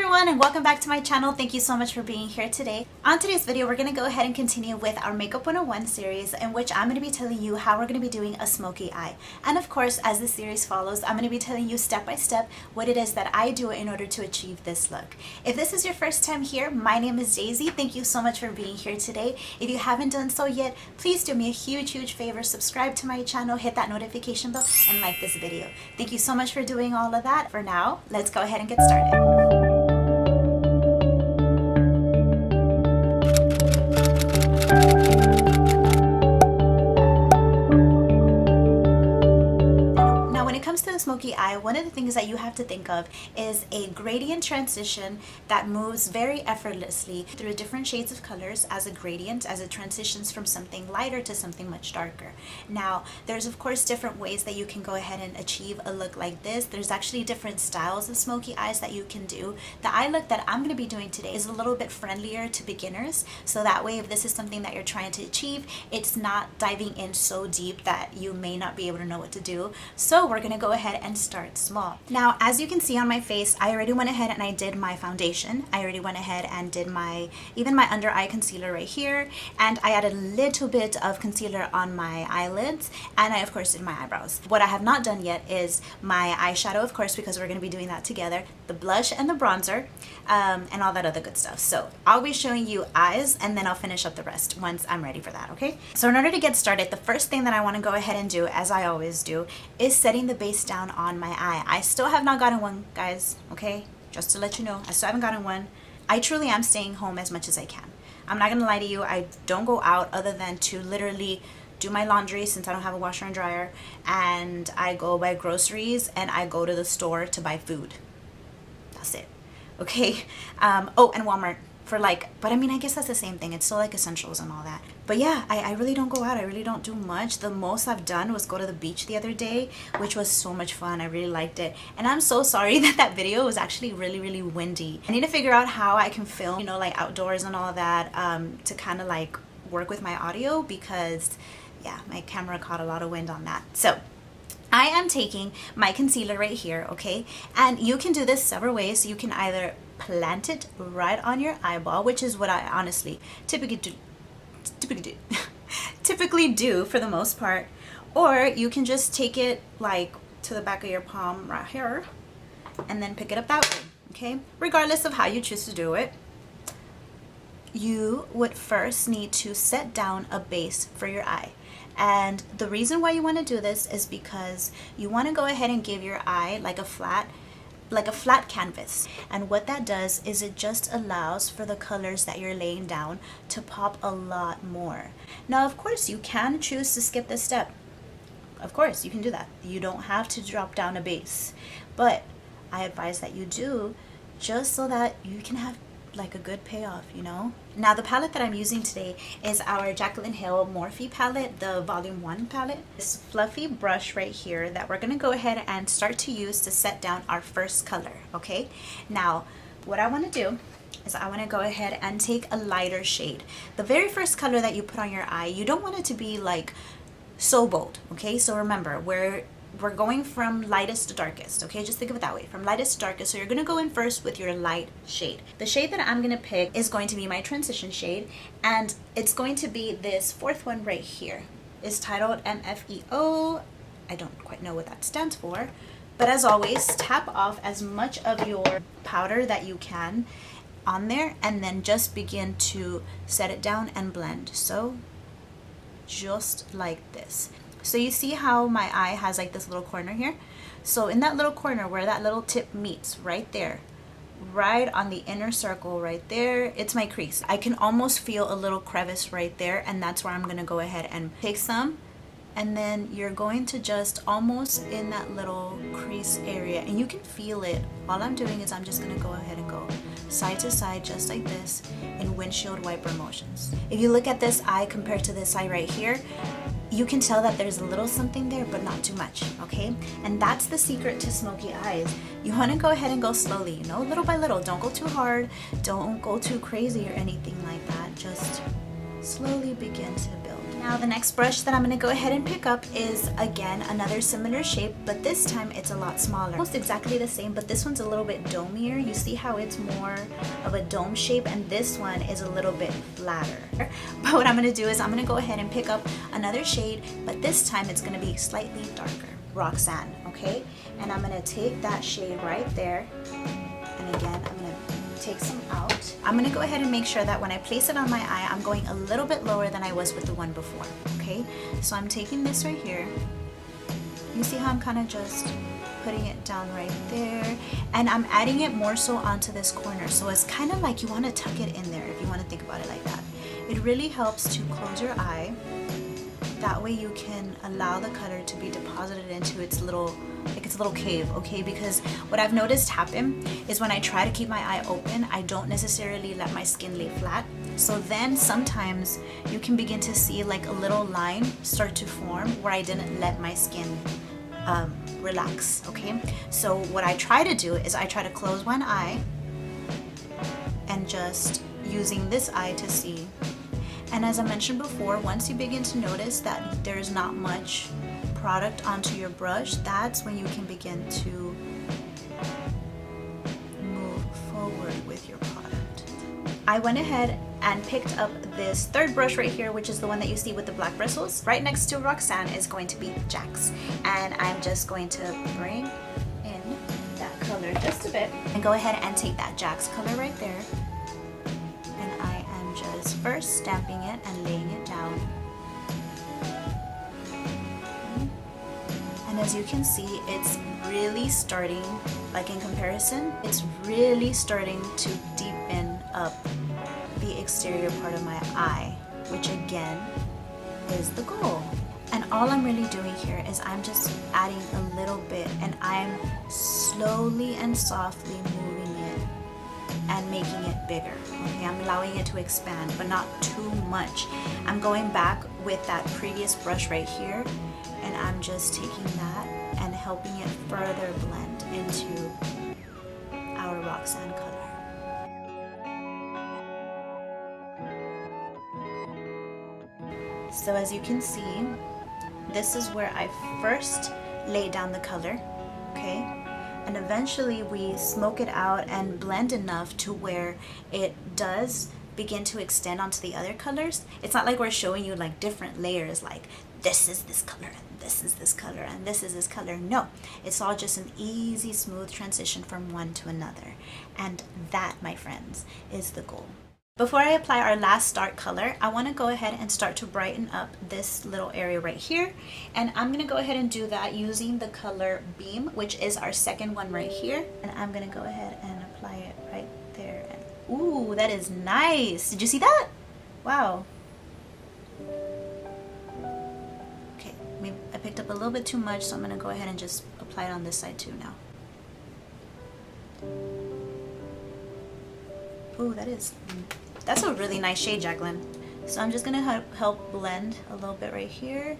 everyone, and welcome back to my channel. Thank you so much for being here today. On today's video, we're going to go ahead and continue with our Makeup 101 series, in which I'm going to be telling you how we're going to be doing a smoky eye. And of course, as the series follows, I'm going to be telling you step by step what it is that I do in order to achieve this look. If this is your first time here, my name is Daisy. Thank you so much for being here today. If you haven't done so yet, please do me a huge favor. Subscribe to my channel, hit that notification bell, and like this video. Thank you so much for doing all of that. For now, let's go ahead and get started. Smoky eye, one of the things that you have to think of is a gradient transition that moves very effortlessly through different shades of colors as a gradient, as it transitions from something lighter to something much darker. Now, there's of course different ways that you can go ahead and achieve a look like this. There's actually different styles of smoky eyes that you can do. The eye look that I'm going to be doing today is a little bit friendlier to beginners, so that way if this is something that you're trying to achieve, it's not diving in so deep that you may not be able to know what to do. So we're going to go ahead and start small. Now, as you can see on my face, I already went ahead and I did my foundation. I already went ahead and did even my under eye concealer right here, and I added a little bit of concealer on my eyelids, and I of course did my eyebrows. What I have not done yet is my eyeshadow, of course, because we're going to be doing that together, the blush and the bronzer, and all that other good stuff. So I'll be showing you eyes, and then I'll finish up the rest once I'm ready for that, okay? So in order to get started, the first thing that I want to go ahead and do, as I always do, is setting the base down on my eye. I still have not gotten one, guys, okay? Just to let you know, I still haven't gotten one. I truly am staying home as much as I can. I'm not gonna lie to you, I don't go out other than to literally do my laundry since I don't have a washer and dryer, and I go buy groceries, and I go to the store to buy food. That's it, okay? Oh, and Walmart for but I mean, I guess that's the same thing. It's still like essentials and all that. But yeah, I really don't go out. I really don't do much. The most I've done was go to the beach the other day, which was so much fun. I really liked it. And I'm so sorry that video was actually really windy. I need to figure out how I can film, you know, like outdoors and all that, to kind of like work with my audio, because yeah, my camera caught a lot of wind on that. So I am taking my concealer right here, okay? And you can do this several ways. You can either plant it right on your eyeball, which is what I honestly typically do for the most part, or you can just take it like to the back of your palm right here and then pick it up that way, okay? Regardless of how you choose to do it, you would first need to set down a base for your eye. And the reason why you want to do this is because you want to go ahead and give your eye like a flat canvas. And what that does is it just allows for the colors that you're laying down to pop a lot more. Now, of course, you can choose to skip this step. Of course, you can do that. You don't have to drop down a base, but I advise that you do, just so that you can have like a good payoff, you know? Now, the palette that I'm using today is our Jaclyn Hill Morphe palette, the volume 1 palette. This fluffy brush right here that we're gonna go ahead and start to use to set down our first color, okay? Now, what I wanna do is I wanna go ahead and take a lighter shade. The very first color that you put on your eye, you don't want it to be like so bold, okay? So remember, we're going from lightest to darkest, okay? Just think of it that way, from lightest to darkest. So you're gonna go in first with your light shade. The shade that I'm gonna pick is going to be my transition shade, and it's going to be this fourth one right here. It's titled MFEO. I don't quite know what that stands for, but as always, tap off as much of your powder that you can on there, and then just begin to set it down and blend. So just like this. So you see how my eye has like this little corner here? So in that little corner where that little tip meets, right there, right on the inner circle right there, it's my crease. I can almost feel a little crevice right there, and that's where I'm gonna go ahead and take some, and then you're going to just almost in that little crease area, and you can feel it. All I'm doing is I'm just gonna go ahead and go side to side just like this in windshield wiper motions. If you look at this eye compared to this eye right here, you can tell that there's a little something there, but not too much, okay? And that's the secret to smoky eyes. You want to go ahead and go slowly, you know, little by little. Don't go too hard, don't go too crazy or anything like that. Just slowly begin to build. Now the next brush that I'm going to go ahead and pick up is again another similar shape, but this time it's a lot smaller. Almost exactly the same, but this one's a little bit domier. You see how it's more of a dome shape, and this one is a little bit flatter. But what I'm going to do is I'm going to go ahead and pick up another shade, but this time it's going to be slightly darker. Roxanne, okay? And I'm going to take that shade right there, and again I'm going to take some out. I'm going to go ahead and make sure that when I place it on my eye, I'm going a little bit lower than I was with the one before, okay? So I'm taking this right here. You see how I'm kind of just putting it down right there, and I'm adding it more so onto this corner. So it's kind of like you want to tuck it in there, if you want to think about it like that. It really helps to close your eye. That way you can allow the color to be deposited into its little cave, okay? Because what I've noticed happen is when I try to keep my eye open, I don't necessarily let my skin lay flat. So then sometimes you can begin to see like a little line start to form where I didn't let my skin relax, okay? So what I try to do is I try to close one eye and just using this eye to see. And as I mentioned before, once you begin to notice that there's not much product onto your brush, that's when you can begin to move forward with your product. I went ahead and picked up this third brush right here, which is the one that you see with the black bristles. Right next to Roxanne is going to be Jax. And I'm just going to bring in that color just a bit and go ahead and take that Jax color right there. Just first stamping it and laying it down. And as you can see, it's really starting, like in comparison, it's really starting to deepen up the exterior part of my eye, which again is the goal. And all I'm really doing here is I'm just adding a little bit, and I'm slowly and softly moving it and making it bigger. Okay, I'm allowing it to expand, but not too much. I'm going back with that previous brush right here, and I'm just taking that and helping it further blend into our Roxanne color. So as you can see, this is where I first laid down the color, okay? And eventually we smoke it out and blend enough to where it does begin to extend onto the other colors. It's not like we're showing you like different layers, like this is this color and this is this color and this is this color. No, it's all just an easy, smooth transition from one to another. And that, my friends, is the goal. Before I apply our last start color, I want to go ahead and start to brighten up this little area right here. And I'm going to go ahead and do that using the color Beam, which is our second one right here. And I'm going to go ahead and apply it right there. And ooh, that is nice. Did you see that? Wow. Okay, maybe I picked up a little bit too much, so I'm going to go ahead and just apply it on this side too now. Ooh, that's a really nice shade, Jacqueline. So I'm just gonna help blend a little bit right here.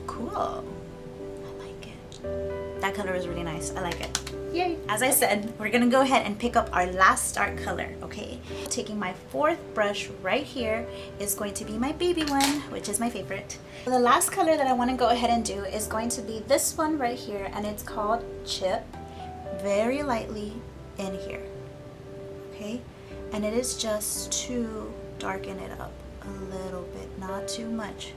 Cool. I like it. That color is really nice. I like it. Yay! As I said, we're gonna go ahead and pick up our last start color, okay? Taking my fourth brush right here is going to be my baby one, which is my favorite. The last color that I want to go ahead and do is going to be this one right here, and it's called Chip. Very lightly in here, okay? And it is just to darken it up a little bit, not too much.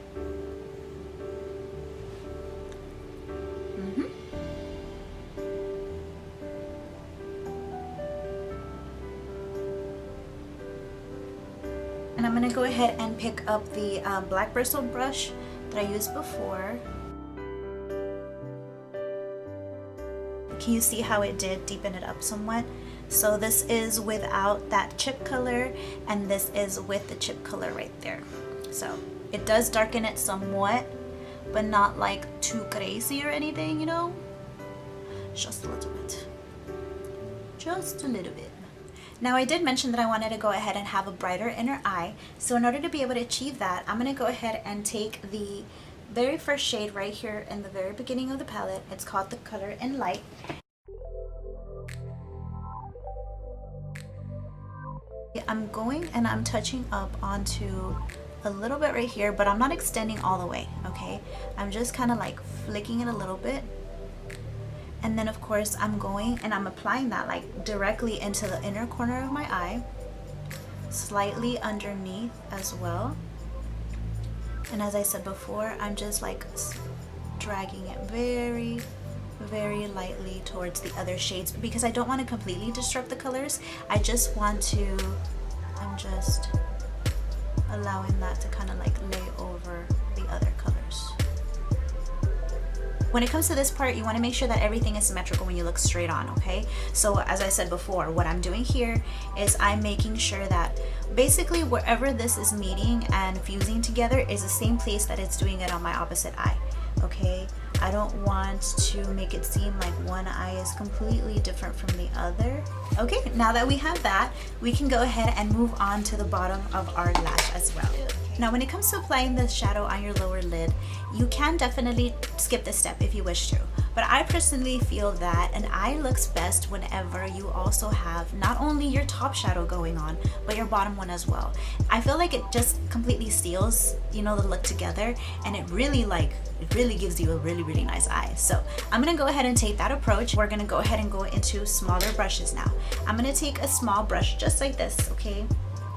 And I'm going to go ahead and pick up the black bristle brush that I used before. Can you see how it did deepen it up somewhat? So this is without that chip color, and this is with the chip color right there. So it does darken it somewhat, but not like too crazy or anything, you know? Just a little bit. Just a little bit. Now I did mention that I wanted to go ahead and have a brighter inner eye. So in order to be able to achieve that, I'm going to go ahead and take the very first shade right here in the very beginning of the palette. It's called the color in Light. I'm going and I'm touching up onto a little bit right here, but I'm not extending all the way, okay? I'm just kind of like flicking it a little bit. And then of course I'm going and I'm applying that like directly into the inner corner of my eye, slightly underneath as well. And as I said before, I'm just like dragging it very, very lightly towards the other shades because I don't want to completely disrupt the colors. I just want to, I'm just allowing that to kind of like lay over the other colors. When it comes to this part, you want to make sure that everything is symmetrical when you look straight on, okay? So as I said before, what I'm doing here is I'm making sure that basically wherever this is meeting and fusing together is the same place that it's doing it on my opposite eye, okay? I don't want to make it seem like one eye is completely different from the other. Okay, now that we have that, we can go ahead and move on to the bottom of our lash as well. Now when it comes to applying the shadow on your lower lid, you can definitely skip this step if you wish to. But I personally feel that an eye looks best whenever you also have not only your top shadow going on, but your bottom one as well. I feel like it just completely steals, you know, the look together, and it really gives you a really nice eye. So I'm gonna go ahead and take that approach. We're gonna go ahead and go into smaller brushes now. I'm gonna take a small brush just like this, okay?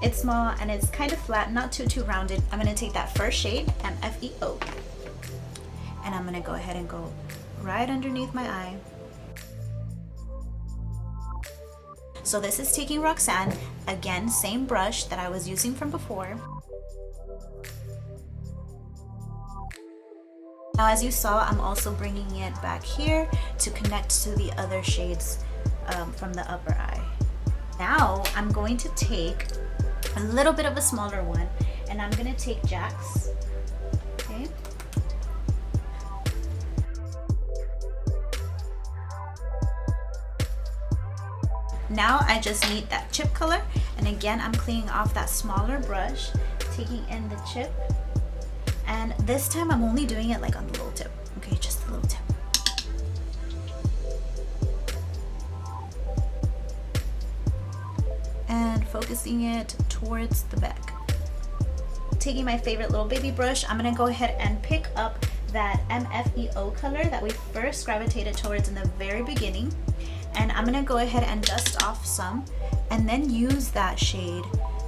It's small and it's kind of flat, not too rounded. I'm gonna take that first shade, MFEO, and I'm gonna go ahead and go right underneath my eye. So this is taking Roxanne, again, same brush that I was using from before. Now as you saw, I'm also bringing it back here to connect to the other shades from the upper eye. Now I'm going to take a little bit of a smaller one, and I'm gonna take Jack's, okay? Now I just need that chip color, and again I'm cleaning off that smaller brush, taking in the chip, and this time I'm only doing it like on the little tip, okay, just the little tip. And focusing it towards the back. Taking my favorite little baby brush, I'm gonna go ahead and pick up that MFEO color that we first gravitated towards in the very beginning, and I'm gonna go ahead and dust off some and then use that shade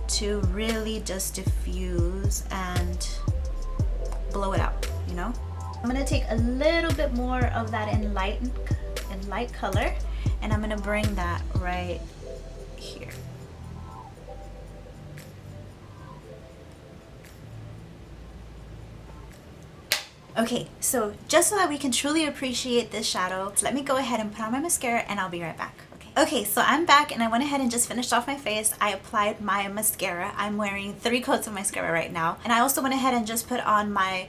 to really just diffuse and blow it out, you know? I'm gonna take a little bit more of that in light color, and I'm gonna bring that right here. Okay, so just so that we can truly appreciate this shadow, let me go ahead and put on my mascara and I'll be right back. Okay, so I'm back and I went ahead and just finished off my face. I applied my mascara. I'm wearing 3 coats of mascara right now. And I also went ahead and just put on my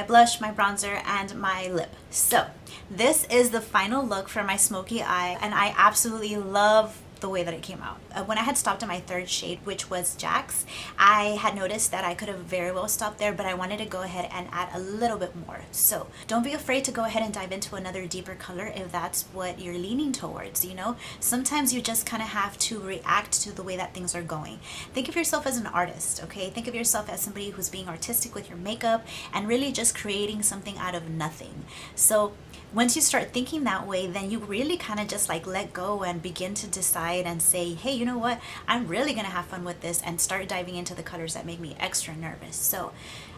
blush, my bronzer, and my lip. So this is the final look for my smoky eye, and I absolutely love the way that it came out. When I had stopped at my third shade, which was Jack's, I had noticed that I could have very well stopped there, but I wanted to go ahead and add a little bit more. So don't be afraid to go ahead and dive into another deeper color if that's what you're leaning towards, you know? Sometimes you just kind of have to react to the way that things are going. Think of yourself as an artist, okay? Think of yourself as somebody who's being artistic with your makeup and really just creating something out of nothing. So once you start thinking that way, then you really kind of just like let go and begin to decide and say, hey, you know what, I'm really gonna have fun with this, and start diving into the colors that make me extra nervous. So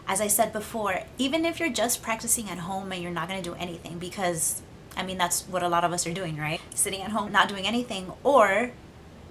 as I said before, even if you're just practicing at home and you're not gonna do anything, because I mean that's what a lot of us are doing, right? Sitting at home not doing anything, or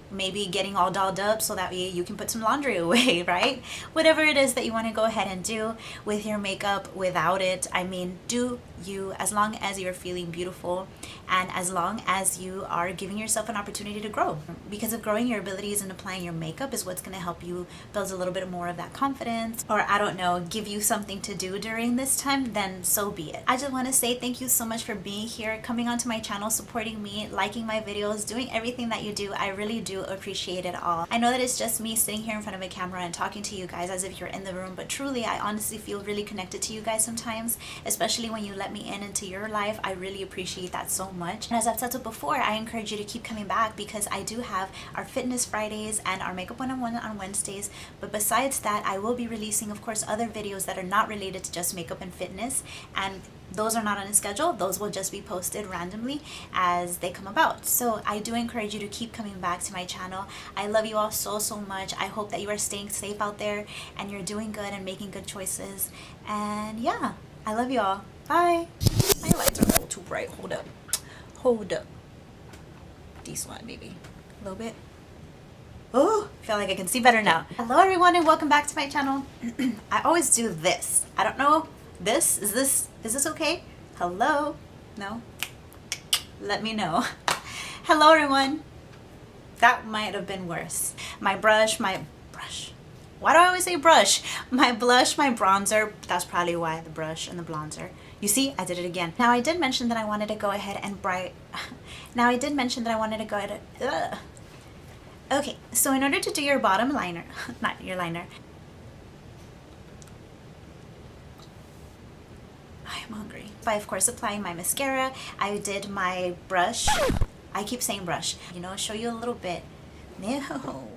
maybe getting all dolled up so that you can put some laundry away, right? Whatever it is that you want to go ahead and do with your makeup, without it, I mean, do you, as long as you're feeling beautiful and as long as you are giving yourself an opportunity to grow. Because of growing your abilities and applying your makeup is what's going to help you build a little bit more of that confidence, or I don't know, give you something to do during this time, then so be it. I just want to say thank you so much for being here, coming onto my channel, supporting me, liking my videos, doing everything that you do. I really do do appreciate it all. I know that it's just me sitting here in front of a camera and talking to you guys as if you're in the room, but truly I honestly feel really connected to you guys sometimes, especially when you let me in into your life. I really appreciate that so much. And as I've said before, I encourage you to keep coming back because I do have our fitness Fridays and our makeup one-on-one on Wednesdays. But besides that, I will be releasing, of course, other videos that are not related to just makeup and fitness, and those are not on a schedule. Those will just be posted randomly as they come about. So I do encourage you to keep coming back to my channel. I love you all so much. I hope that you are staying safe out there and you're doing good and making good choices. And yeah, I love you all. Bye. My lights are a little too bright. Hold up. Hold up. This one, maybe. A little bit. Oh, I feel like I can see better now. Hello everyone and welcome back to my channel. I always do this. I don't know. Is this okay? Hello? No? Let me know. Hello everyone. That might have been worse. My brush. Why do I always say brush? My blush, my bronzer. That's probably why, the brush and the bronzer. You see, I did it again. Now I did mention that I wanted to go ahead and Okay, so in order to do your bottom liner, not your liner, I'm hungry. By of course applying my mascara, I did my brush. I keep saying brush. You know, show you a little bit. No.